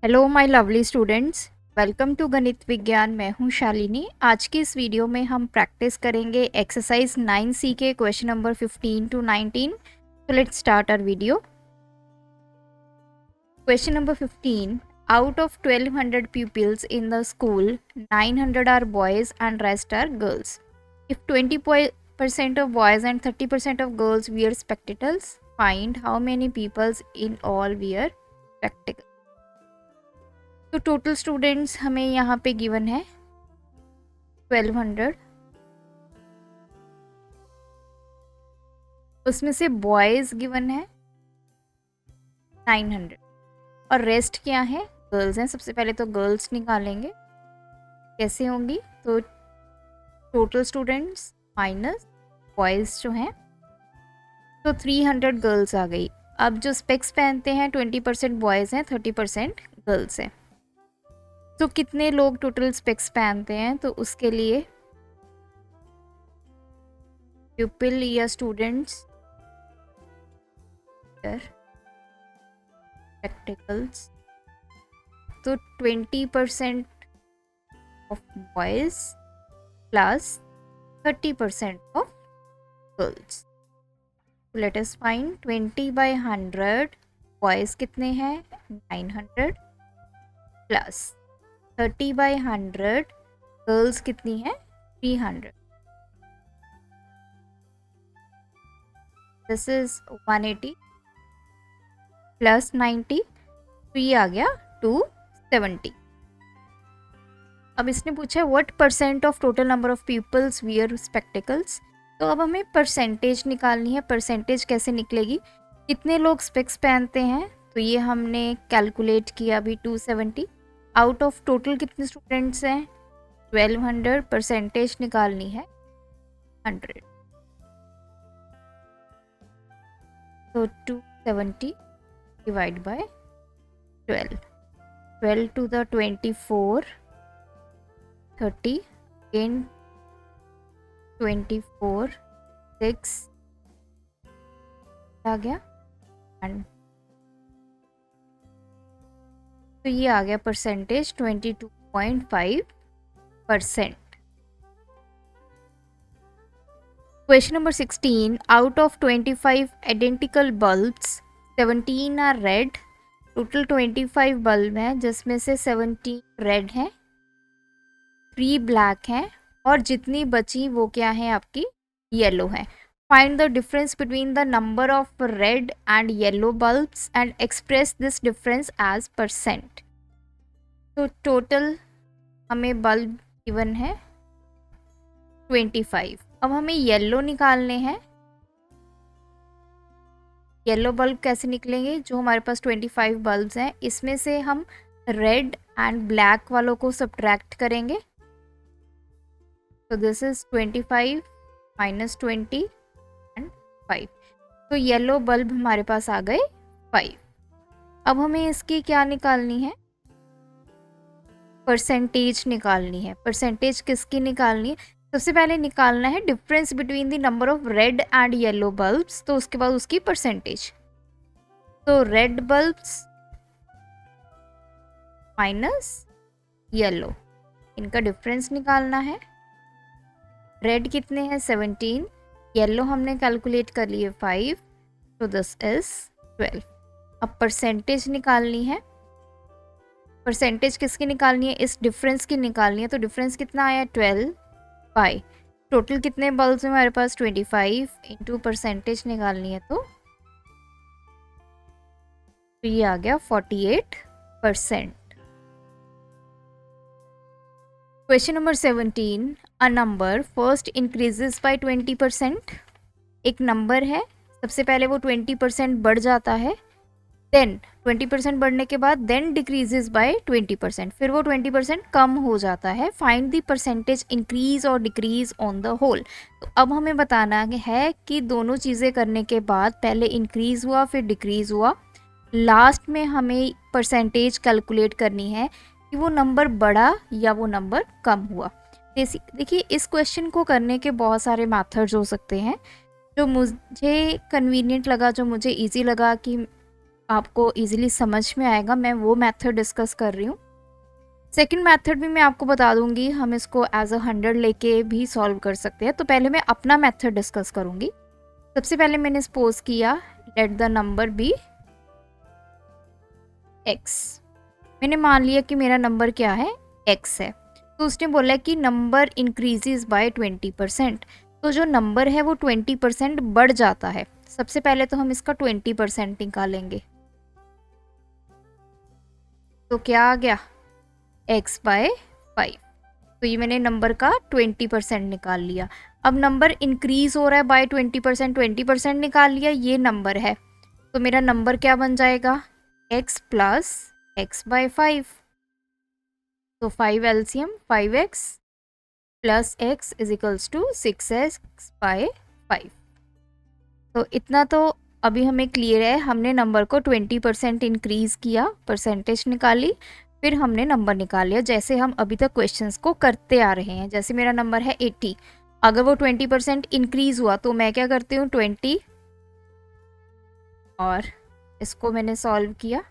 Hello my lovely students, welcome to Ganit Vigyan. मैं हूं शालिनी। आज की इस वीडियो में हम प्रैक्टिस करेंगे एक्सरसाइज 9C के क्वेश्चन नंबर 15 टू 19। तो let's start our video. Question number 15, out of 1200 pupils in the school, 900 are boys and rest are girls. If 20% of boys and 30% of girls wear spectacles, find how many peoples in all wear spectacles. तो total students हमें यहाँ पे given है 1200, उसमें से boys given है 900 और rest क्या है, गर्ल्स हैं। सबसे पहले तो गर्ल्स निकालेंगे, कैसे होंगी, तो टोटल स्टूडेंट्स माइनस बॉयज़ जो हैं, तो 300 गर्ल्स आ गई। अब जो स्पेक्स पहनते हैं 20% बॉयज़ हैं, 30% गर्ल्स हैं। तो कितने लोग टोटल स्पेक्स पहनते हैं, तो उसके लिए प्यूपिल या स्टूडेंट्स स्पेक्टिकल्स, तो 20% of boys plus 30% of girls. Let us find 20/100 boys कितने हैं 900 प्लस 30/100 गर्ल्स कितनी है 300। दिस इज 180 प्लस 90, तो ये आ गया 270। अब इसने पूछा what percent of total number of peoples wear spectacles. तो अब हमें परसेंटेज निकालनी है। परसेंटेज कैसे निकलेगी, कितने लोग स्पेक्स पहनते हैं, तो ये हमने कैलकुलेट किया अभी 270। आउट ऑफ टोटल कितने स्टूडेंट्स हैं 1200, परसेंटेज निकालनी है 100, तो 270 divide by 12, 12 to the 24, 30 again 24, 6 आ गया, एंड तो ये आ गया percentage 22.5%। Question number 16, out of 25 identical bulbs 17 are red. Total 25 bulb हैं जिसमें से 17 रेड हैं, 3 ब्लैक हैं और जितनी बची वो क्या है आपकी येलो है। Find the difference between the number of red and yellow bulbs and express this difference as percent. तो टोटल हमें बल्ब गिवन है 25। अब हमें येलो निकालने हैं। येलो बल्ब कैसे निकलेंगे, जो हमारे पास 25 बल्ब्स हैं इसमें से हम रेड एंड ब्लैक वालों को सब्ट्रैक्ट करेंगे। तो दिस इज 25 माइनस 20 एंड 5, तो येलो बल्ब हमारे पास आ गए 5। अब हमें इसकी क्या निकालनी है, परसेंटेज निकालनी है। परसेंटेज किसकी निकालनी है, सबसे पहले निकालना है difference between the number of red and yellow bulbs, तो उसके बाद उसकी परसेंटेज। तो रेड बल्ब्स माइनस येलो, इनका डिफरेंस निकालना है। रेड कितने हैं 17, येलो हमने कैलकुलेट कर लिए 5, तो दिस इज 12। अब परसेंटेज निकालनी है। परसेंटेज किसकी निकालनी है, इस डिफरेंस की निकालनी है। तो डिफरेंस कितना आया 12 बाई टोटल कितने बल्ब्स हैं हमारे पास 25 इंटू परसेंटेज निकालनी है, तो ये आ गया 48%। Question number 17, a number first increases by 20%। एक नंबर है, सबसे पहले वो 20% बढ़ जाता है, देन 20% बढ़ने के बाद देन डिक्रीजेस बाय 20%, फिर वो 20% कम हो जाता है। फाइंड द परसेंटेज इंक्रीज और डिक्रीज ऑन द होल। तो अब हमें बताना है कि दोनों चीज़ें करने के बाद पहले इंक्रीज हुआ फिर डिक्रीज हुआ, लास्ट में हमें परसेंटेज कैलकुलेट करनी है कि वो नंबर बढ़ा या वो नंबर कम हुआ। देखिए इस क्वेश्चन को करने के बहुत सारे मेथड्स हो सकते हैं। जो मुझे कन्वीनियंट लगा, जो मुझे इजी लगा कि आपको इजीली समझ में आएगा, मैं वो मेथड डिस्कस कर रही हूँ। सेकंड मेथड भी मैं आपको बता दूंगी, हम इसको एज अ 100 लेके भी सॉल्व कर सकते हैं। तो पहले मैं अपना मेथड डिस्कस करूंगी। सबसे पहले मैंने सपोज किया let the number be x। मैंने मान लिया कि मेरा नंबर क्या है, x है। तो उसने बोला कि नंबर इंक्रीजेज बाय 20%। तो जो नंबर है वो 20% बढ़ जाता है। सबसे पहले तो हम इसका 20% निकालेंगे। तो क्या आ गया, x बाय 5। तो ये मैंने नंबर का 20% निकाल लिया। अब नंबर इंक्रीज हो रहा है बाय 20%, 20% निकाल लिया, ये नंबर है। तो मेरा नंबर क्या बन जाएगा, x प्लस x बाय 5। तो 5 LCM 5x plus x is equals to 6x by 5। तो इतना तो अभी हमें क्लियर है। हमने नंबर को 20% इंक्रीज किया, परसेंटेज निकाली, फिर हमने नंबर निकाल लिया जैसे हम अभी तक क्वेश्चंस को करते आ रहे हैं। जैसे मेरा नंबर है 80, अगर वो 20% इंक्रीज हुआ तो मैं क्या करती हूँ 20, और इसको मैंने सॉल्व किया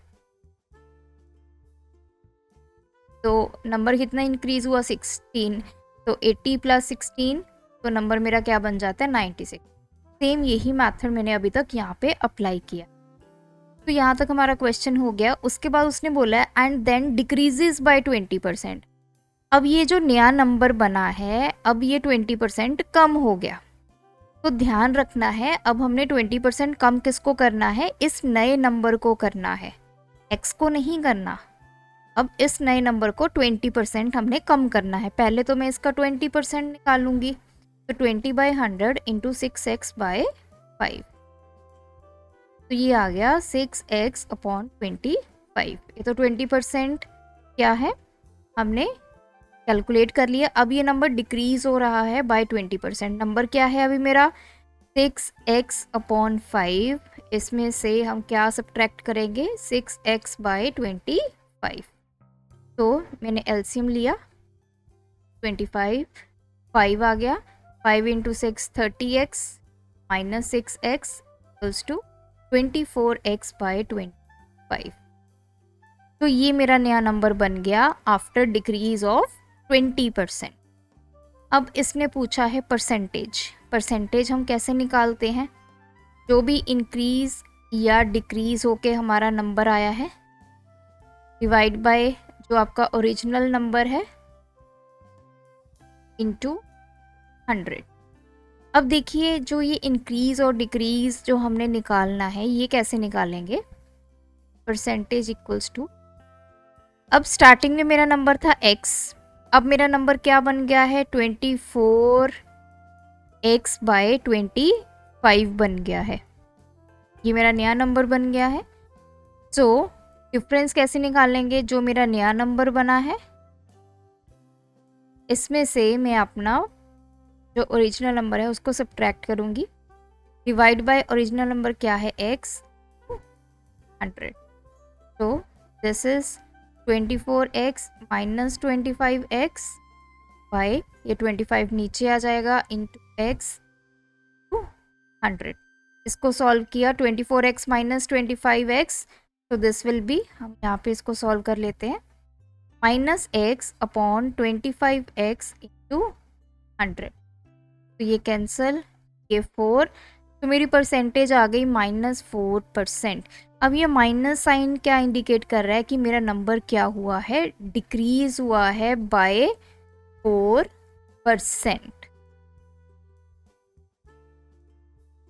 तो नंबर कितना इंक्रीज हुआ 16। तो 80 प्लस 16, तो नंबर मेरा क्या बन जाता है 96। सेम यही मेथड मैंने अभी तक यहाँ पे अप्लाई किया। तो यहाँ तक हमारा क्वेश्चन हो गया। उसके बाद उसने बोला एंड देन डिक्रीजेज बाय 20%। अब ये जो नया नंबर बना है, अब ये 20% कम हो गया। तो ध्यान रखना है, अब हमने 20% कम किसको करना है, इस नए नंबर को करना है, x को नहीं करना। अब इस नए नंबर को 20% हमने कम करना है। पहले तो मैं इसका 20% निकालूंगी। तो 20 बाई 100 इंटू 6x बाय 5। तो ये आ गया 6x अपॉन 25। ये तो 20% क्या है हमने कैलकुलेट कर लिया। अब ये नंबर डिक्रीज हो रहा है बाय 20%। नंबर क्या है अभी मेरा 6x अपॉन 5। इसमें से हम क्या सब्ट्रैक्ट करेंगे 6x बाय 25। तो मैंने एलसीएम लिया 25, 5 आ गया, 5 into 6 30x minus 6x equals to 24x by 25। तो ये मेरा नया नंबर बन गया आफ्टर डिक्रीज ऑफ 20%। अब इसने पूछा है परसेंटेज। परसेंटेज हम कैसे निकालते हैं, जो भी इंक्रीज या डिक्रीज होके हमारा नंबर आया है डिवाइड बाय जो आपका ओरिजिनल नंबर है इनटू 100। अब देखिए जो ये इंक्रीज और डिक्रीज जो हमने निकालना है ये कैसे निकालेंगे, परसेंटेज इक्वल्स टू, अब स्टार्टिंग में मेरा नंबर था x, अब मेरा नंबर क्या बन गया है 24x बाय 25 बन गया है। ये मेरा नया नंबर बन गया है। सो डिफरेंस कैसे निकालेंगे, जो मेरा नया नंबर बना है इसमें से मैं अपना जो ओरिजिनल नंबर है उसको सब्ट्रैक्ट करूंगी, डिवाइड बाय ओरिजिनल नंबर क्या है x 100। तो this is 24x minus 25x bye, ये 25 नीचे आ जाएगा इंटू x 100। इसको सॉल्व किया 24x माइनस 25x, तो दिस विल बी, हम यहाँ पे इसको सॉल्व कर लेते हैं, minus x upon 25x into 100। तो ये कैंसिल, ये 4, तो मेरी परसेंटेज आ गई -4%। अब ये माइनस साइन क्या इंडिकेट कर रहा है कि मेरा नंबर क्या हुआ है, डिक्रीज हुआ है बाय 4%।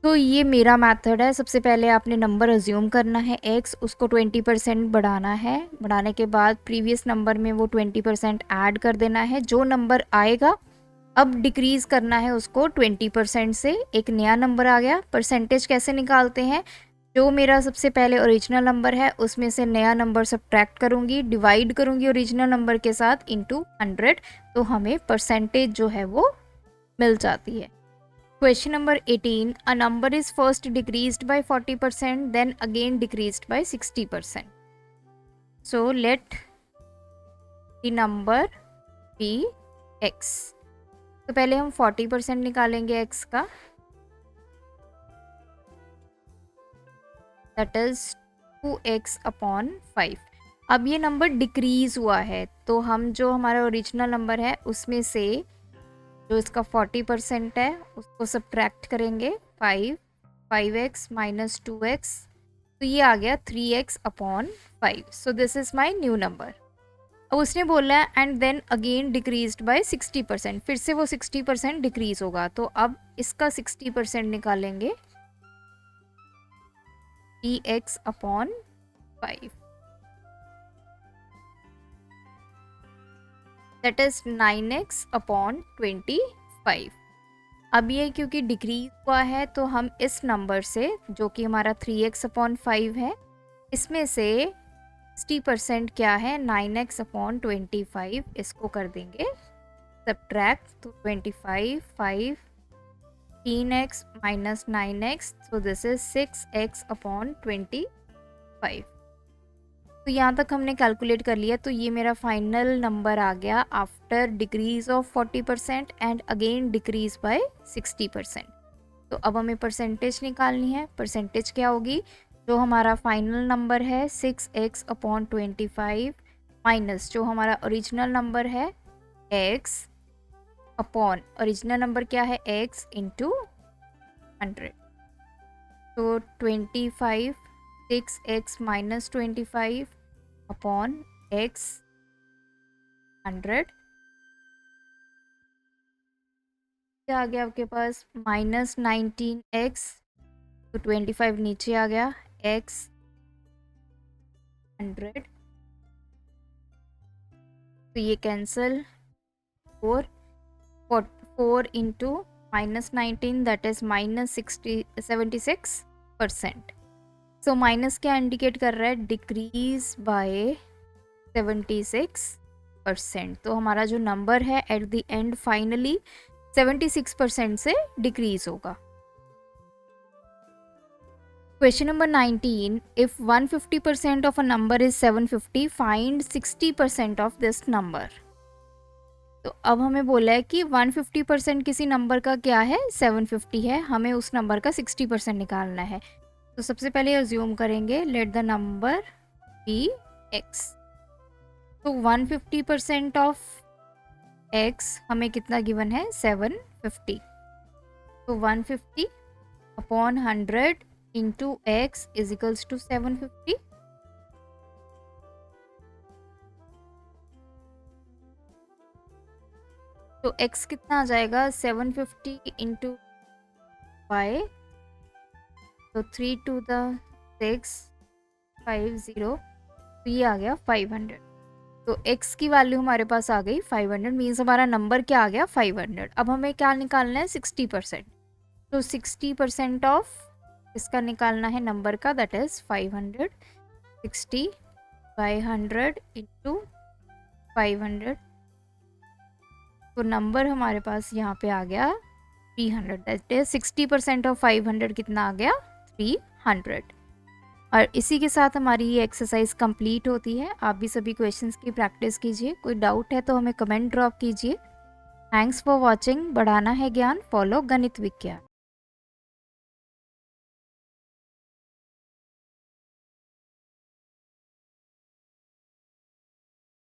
तो ये मेरा मेथड है। सबसे पहले आपने नंबर अज्यूम करना है x, उसको 20% बढ़ाना है, बढ़ाने के बाद प्रीवियस नंबर में वो 20% ऐड कर देना है। जो नंबर आएगा अब डिक्रीज करना है उसको 20% से, एक नया नंबर आ गया। परसेंटेज कैसे निकालते हैं, जो मेरा सबसे पहले ओरिजिनल नंबर है उसमें से नया नंबर सब्ट्रैक्ट करूंगी, डिवाइड करूंगी ओरिजिनल नंबर के साथ इनटू 100, तो हमें परसेंटेज जो है वो मिल जाती है। Question number 18. A number is first decreased by 40%, then again decreased by 60%. So let the number be x. तो पहले हम 40% निकालेंगे x का, that is 2x अपॉन 5। अब ये नंबर डिक्रीज़ हुआ है, तो हम जो हमारा ओरिजिनल नंबर है उसमें से जो इसका 40% है उसको सब्ट्रैक्ट करेंगे 5x माइनस 2x, तो ये आ गया 3x upon 5। So this is my new number. अब उसने बोला है and then again decreased by 60%, फिर से वो 60% डिक्रीज होगा, तो अब इसका 60% निकालेंगे 3x upon 5, that is 9x upon 25। अब ये क्योंकि डिक्रीज हुआ है तो हम इस नंबर से जो कि हमारा 3x अपॉन 5 है, इसमें से 60% क्या है 9x अपॉन 25, इसको कर देंगे सब्ट्रैक्ट, तो 25 5 3x माइनस 9x, तो दिस इज 6x अपॉन 25। तो यहाँ तक हमने कैलकुलेट कर लिया, तो ये मेरा फाइनल नंबर आ गया after decrease of 40% and again decrease by 60%। तो अब हमें परसेंटेज निकालनी है। परसेंटेज क्या होगी, जो हमारा फाइनल नंबर है 6x अपॉन 25 माइनस जो हमारा ओरिजिनल नंबर है x अपॉन ओरिजिनल नंबर क्या है x इंटू 100, तो 25 6x माइनस 25 अपॉन x 100, क्या आ गया आपके पास माइनस 19x, तो 25 नीचे आ गया x 100, तो ये cancel 4 into minus 19 that is minus 76%। So minus क्या इंडिकेट कर रहा है, डिक्रीज बाय 76%। तो हमारा जो नंबर है एट द एंड फाइनली 76% से डिक्रीज होगा। Question number 19. If 150% of a number is 750, find 60% of this number. तो अब हमें बोला है कि 150% किसी नंबर का क्या है 750 है, हमें उस नंबर का 60% निकालना है। तो सबसे पहले अज्यूम करेंगे let the number be x, तो 150% ऑफ x हमें कितना गिवन है 750, तो 150 upon 100 into x is equals to 750, तो x कितना आ जाएगा 750 इंटू 5, तो 3 टू द 6 50, तो ये आ गया 500। तो x की वैल्यू हमारे पास आ गई 500, मीन्स हमारा नंबर क्या आ गया 500। अब हमें क्या निकालना है 60%, तो 60% ऑफ इसका निकालना है नंबर का, दैट इज 500, 60 बाई 100 इंटू 500, तो नंबर हमारे पास यहाँ पे आ गया 300, दैट इज 60% ऑफ 500 कितना आ गया 300। और इसी के साथ हमारी ये एक्सरसाइज कंप्लीट होती है। आप भी सभी क्वेश्चंस की प्रैक्टिस कीजिए, कोई डाउट है तो हमें कमेंट ड्रॉप कीजिए। Thanks for watching. बढ़ाना है ज्ञान, फॉलो गणित विज्ञान।